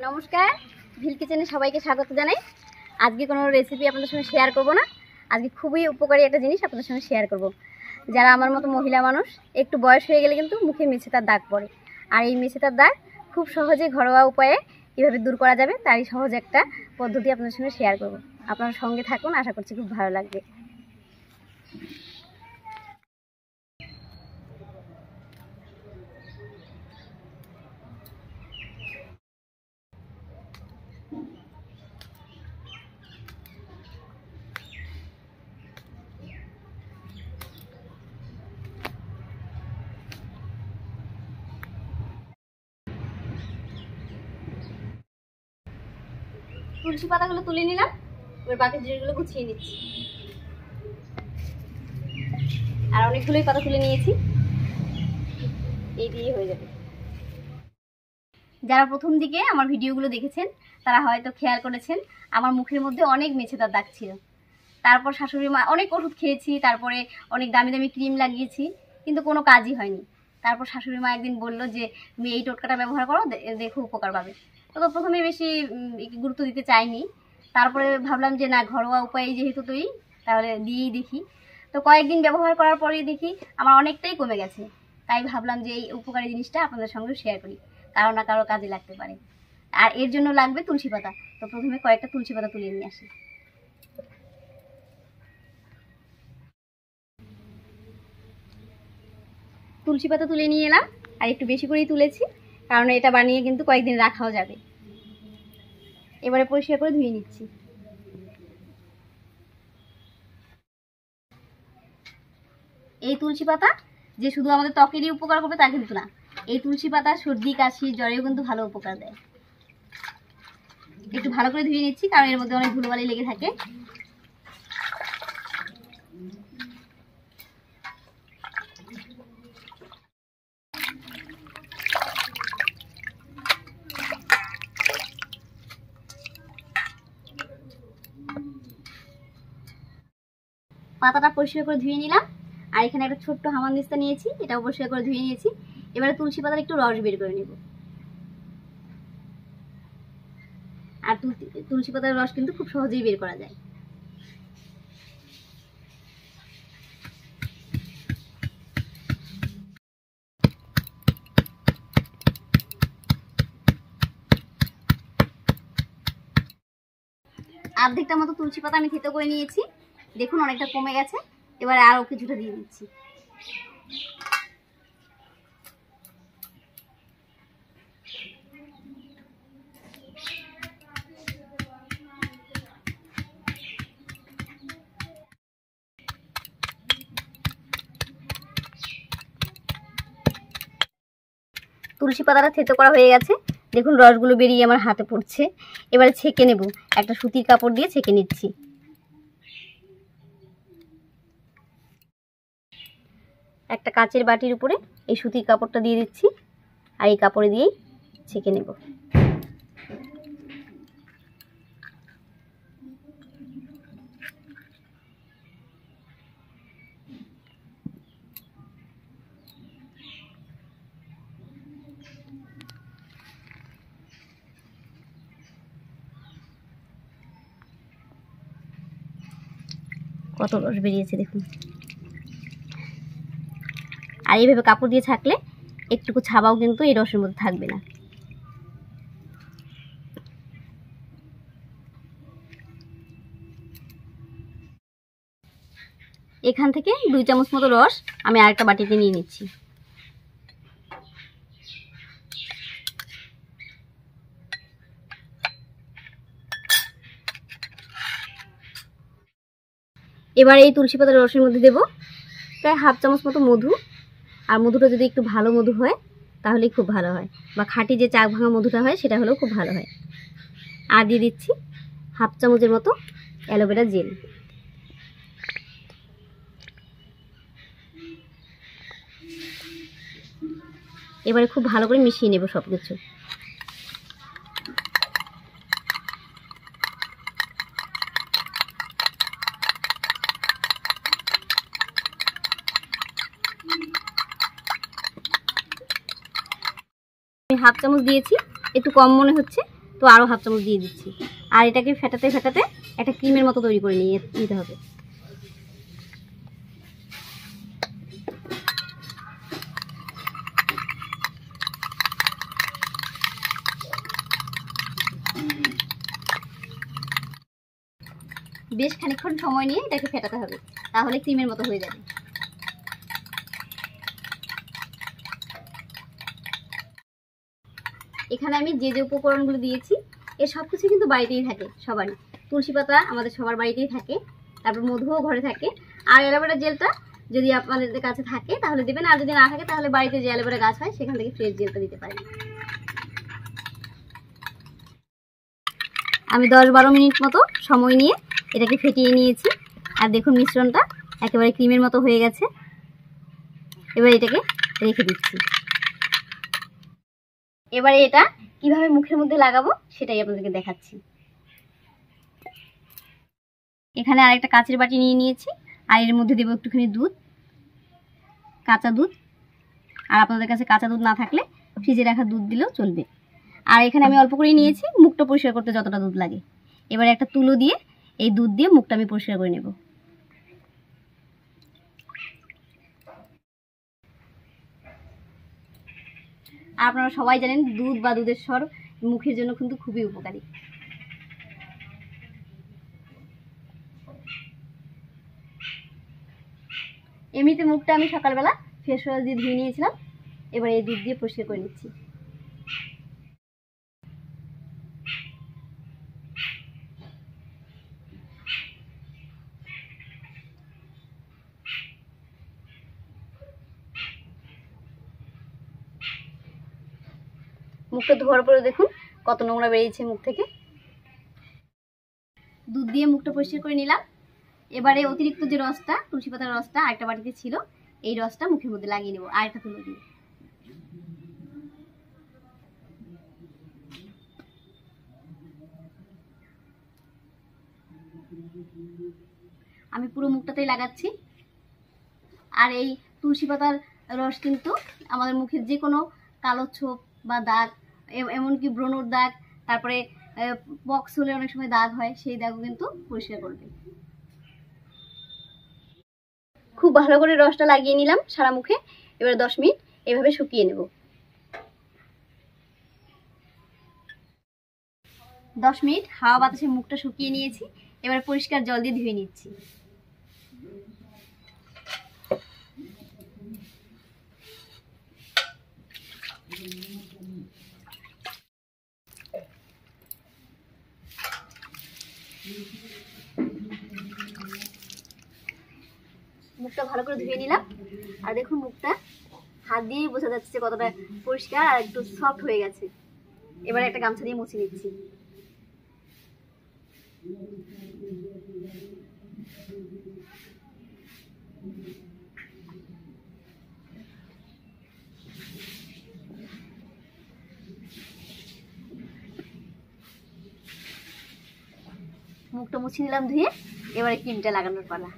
নমস্কার, ভিল কিচেনে সবাইকে স্বাগত জানাই। আজকে কোনো রেসিপি আপনাদের সঙ্গে শেয়ার করব না। আজকে খুবই উপকারী একটা জিনিস আপনাদের সঙ্গে শেয়ার করব। যারা আমার মতো মহিলা মানুষ, একটু বয়স হয়ে গেলে কিন্তু মুখে মেছেতার দাগ পড়ে, আর এই মেছেতার দাগ খুব সহজে ঘরোয়া উপায়ে কীভাবে দূর করা যাবে তারই সহজ একটা পদ্ধতি আপনাদের সঙ্গে শেয়ার করব। আপনারা সঙ্গে থাকুন, আশা করছি খুব ভালো লাগবে। তুলসী পাতাগুলো তুলে নিলাম, এবার বাকি জিনিসগুলো গুছিয়ে নিচ্ছি। আর অনেকগুলোই পাতা তুলে নিয়েছি, এই দিয়ে হয়ে যাবে। যারা প্রথম দিকে আমার ভিডিওগুলো দেখেছেন তারা হয়তো খেয়াল করেছেন আমার মুখের মধ্যে অনেক মেছেদার দাগ ছিল। তারপর শাশুড়ি মা অনেক ওষুধ খেয়েছি, তারপরে অনেক দামি দামি ক্রিম লাগিয়েছি, কিন্তু কোনো কাজই হয়নি। তারপর শাশুড়ি মা একদিন বললো যে তুমি এই টোটকাটা ব্যবহার করো, দেখো উপকার পাবে। তো প্রথমে বেশি গুরুত্ব দিতে চাইনি, তারপরে ভাবলাম যে না, ঘরোয়া উপায়ে যেহেতু তুই, তাহলে দিয়েই দেখি। তো কয়েকদিন ব্যবহার করার পরেই দেখি আমার অনেকটাই কমে গেছে। তাই ভাবলাম যে এই উপকারী জিনিসটা আপনাদের সঙ্গে শেয়ার করি, কারো না কারো কাজে লাগতে পারে। আর এর জন্য লাগবে তুলসী পাতা। তো প্রথমে কয়েকটা তুলসী পাতা তুলে নিয়ে আসি। তুলসী পাতা তুলে নিয়ে এলাম, আর একটু বেশি করেই তুলেছি, কারণ এটা বানিয়ে কিন্তু কয়েকদিন রাখাও যাবে। এবারে পরিষ্কার করে ধুয়ে নিচ্ছি। এই তুলসী পাতা যে শুধু আমাদের ত্বকেরই উপকার করবে তা কিন্তু না, এই তুলসী পাতা সর্দি কাশি জ্বরেও কিন্তু ভালো উপকার দেয়। একটু ভালো করে ধুয়ে নিচ্ছি, কারণ এর মধ্যে অনেক ধুলোবালি লেগে থাকে। পাতাটা পরিষ্কার করে ধুয়ে নিলাম, আর এখানে একটা ছোট্ট হামানদিস্তা নিয়েছি, এটাও পরিষ্কার করে ধুয়ে নিয়েছি। এবারে তুলসী পাতার একটু রস বের করে নেব। আর তুলসী পাতার রস কিন্তু খুব সহজেই বের করা যায়। অর্ধেকটা মতো তুলসী পাতা আমি থেতো করে নিয়েছি, দেখুন অনেকটা কমে গেছে। এবারে আরও কিছুটা দিয়ে দিচ্ছি। তুলসী পাতাটা থেতো করা হয়ে গেছে, দেখুন রসগুলো বেরিয়ে আমার হাতে পড়ছে। এবারে ছেঁকে নেব, একটা সুতির কাপড় দিয়ে ছেঁকে নিচ্ছি। একটা কাচের বাটির উপরে এই সুতির কাপড়টা দিয়ে দিচ্ছি, আর এই কাপড়ে দিয়েই ছেঁকে নেব। কত রস বেরিয়েছে দেখুন। আর এইভাবে কাপড় দিয়ে ছাকলে একটুকু ছাবাও কিন্তু এই রসের মধ্যে থাকবে না। এখান থেকে 2 চামচ মতো রস আমি আরেকটা বাটিতে নিয়ে নিচ্ছি। এবার এই তুলসী পাতার রসের মধ্যে দেব প্রায় 1/2 চামচ মতো মধু। আর মধুটা যদি একটু ভালো মধু হয় তাহলেই খুব ভালো হয়, বা খাঁটি যে চাক ভাঙা মধুটা হয় সেটা হলেও খুব ভালো হয়। আর দিয়ে দিচ্ছি 1/2 চামচের মতো অ্যালোভেরা জেল। এবারে খুব ভালো করে মিশিয়ে নেব সব কিছু। আমি 1/2 চামচ দিয়েছি, একটু কম মনে হচ্ছে, তো আরও হাফ চামচ দিয়ে দিচ্ছি। আর এটাকে ফেটাতে ফেটাতে একটা ক্রিমের মতো তৈরি করে নিতে হবে। বেশ খানিকক্ষণ সময় নিয়ে এটাকে ফেটাতে হবে, তাহলে ক্রিমের মতো হয়ে যাবে। এখানে আমি যে যে উপকরণগুলো দিয়েছি এর সব কিছু কিন্তু বাড়িতেই থাকে সবারই। তুলসী পাতা আমাদের সবার বাড়িতেই থাকে, তারপর মধুও ঘরে থাকে। আর অ্যালোভেরা জেলটা যদি আপনাদের কাছে থাকে তাহলে দেবেন, আর যদি না থাকে তাহলে বাড়িতে যে অ্যালোভেরা গাছ হয় সেখান থেকে ফ্রেশ জেলটা দিতে পারেন। আমি 10-12 মিনিট মতো সময় নিয়ে এটাকে ফেটিয়ে নিয়েছি। আর দেখুন মিশ্রণটা একেবারে ক্রিমের মতো হয়ে গেছে। এবার এটাকে রেখে দিচ্ছি। এবারে এটা কিভাবে মুখের মধ্যে লাগাবো সেটাই আপনাদেরকে দেখাচ্ছি। এখানে আরেকটা কাচের বাটি নিয়ে নিয়েছি, আর এর মধ্যে দেবো একটুখানি দুধ, কাঁচা দুধ। আর আপনাদের কাছে কাঁচা দুধ না থাকলে ফ্রিজে রাখা দুধ দিলেও চলবে। আর এখানে আমি অল্প করে নিয়েছি, মুখটা পরিষ্কার করতে যতটা দুধ লাগে। এবারে একটা তুলো দিয়ে এই দুধ দিয়ে মুখটা আমি পরিষ্কার করে নেব। আপনারা সবাই জানেন দুধ বা দুধের স্বর মুখের জন্য কিন্তু খুবই উপকারী। এমনিতে মুখটা আমি সকালবেলা ফেস ওয়াশ দিয়ে ধুয়ে নিয়েছিলাম, এবার এই দুধ দিয়ে পরিষ্কার করে নিচ্ছি। মুখটা ধোয়ার পরে দেখুন কত নোংরা বেরিয়েছে মুখ থেকে। দুধ দিয়ে মুখটা পরিষ্কার করে নিলাম। এবারে অতিরিক্ত যে রসটা, তুলসী পাতার রসটা আরেকটা বাটিতে ছিল, এই রসটা মুখের মধ্যে লাগিয়ে নেব আরেকটা তুলো দিয়ে। আমি পুরো মুখটাতেই লাগাচ্ছি। আর এই তুলসী পাতার রস কিন্তু আমাদের মুখের যে কোনো কালো ছোপ বা দাগ, এমনকি ব্রণর দাগ, তারপরে পক্স হলে অনেক সময় দাগ হয়, সেই দাগও কিন্তু পরিষ্কার করবে। খুব ভালো করে রসটা লাগিয়ে নিলাম সারা মুখে। এবার 10 মিনিট এভাবে শুকিয়ে নেব। 10 মিনিট হাওয়া বাতাসে মুখটা শুকিয়ে নিয়েছি। এবার পরিষ্কার জল দিয়ে ধুয়ে নিচ্ছি। মুখটা ভালো করে ধুয়ে নিলাম। আর দেখুন মুখটা হাত দিয়েই বোঝা যাচ্ছে যে কতটা পরিষ্কার আর একটু সফট হয়ে গেছে। এবারে একটা গামছা দিয়ে মুছে নিচ্ছি। মুখটা মুছে নিলাম ধুয়ে। এবারে ক্রিমটা লাগানোর পালা।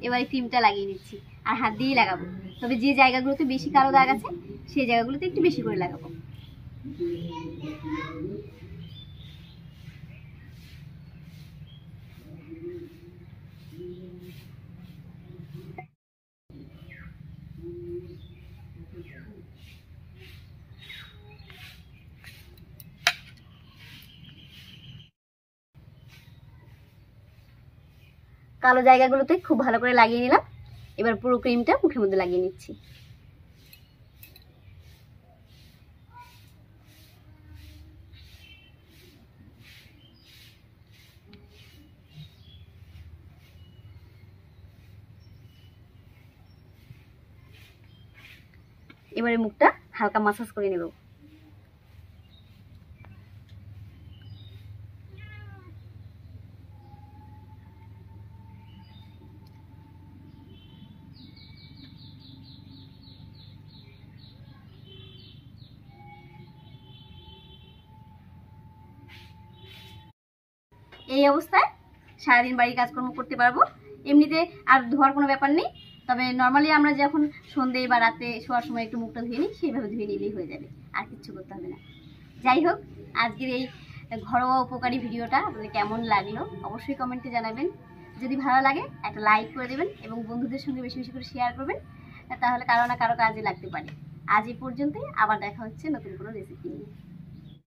এবারে ক্রিমটা লাগিয়ে নিচ্ছি, আর হাত দিয়েই লাগাবো। তবে যে জায়গাগুলোতে বেশি কালো দাগ আছে সেই জায়গাগুলোতে একটু বেশি করে লাগাবো। কালো জায়গাগুলোতে খুব ভালো করে লাগিয়ে নিলাম। এবার পুরো ক্রিমটা মুখের মধ্যে লাগিয়ে নিচ্ছি। এবারে মুখটা হালকা মাসাজ করে নেব। এই অবস্থায় সারাদিন বাড়ির কাজকর্ম করতে পারবো। এমনিতে আর ধোয়ার কোনো ব্যাপার নেই। তবে নর্মালি আমরা যখন সন্ধ্যে বা রাতে শোয়ার সময় একটু মুখটা ধুয়ে নিই, সেইভাবে ধুয়ে নিলেই হয়ে যাবে, আর কিচ্ছু করতে হবে না। যাই হোক, আজকের এই ঘরোয়া উপকারী ভিডিওটা আপনাদের কেমন লাগলো অবশ্যই কমেন্টে জানাবেন। যদি ভালো লাগে একটা লাইক করে দেবেন এবং বন্ধুদের সঙ্গে বেশি বেশি করে শেয়ার করবেন, তাহলে কারো না কারো কাজে লাগতে পারে। আজ এই পর্যন্তই, আবার দেখা হচ্ছে নতুন কোনো রেসিপি নিয়ে।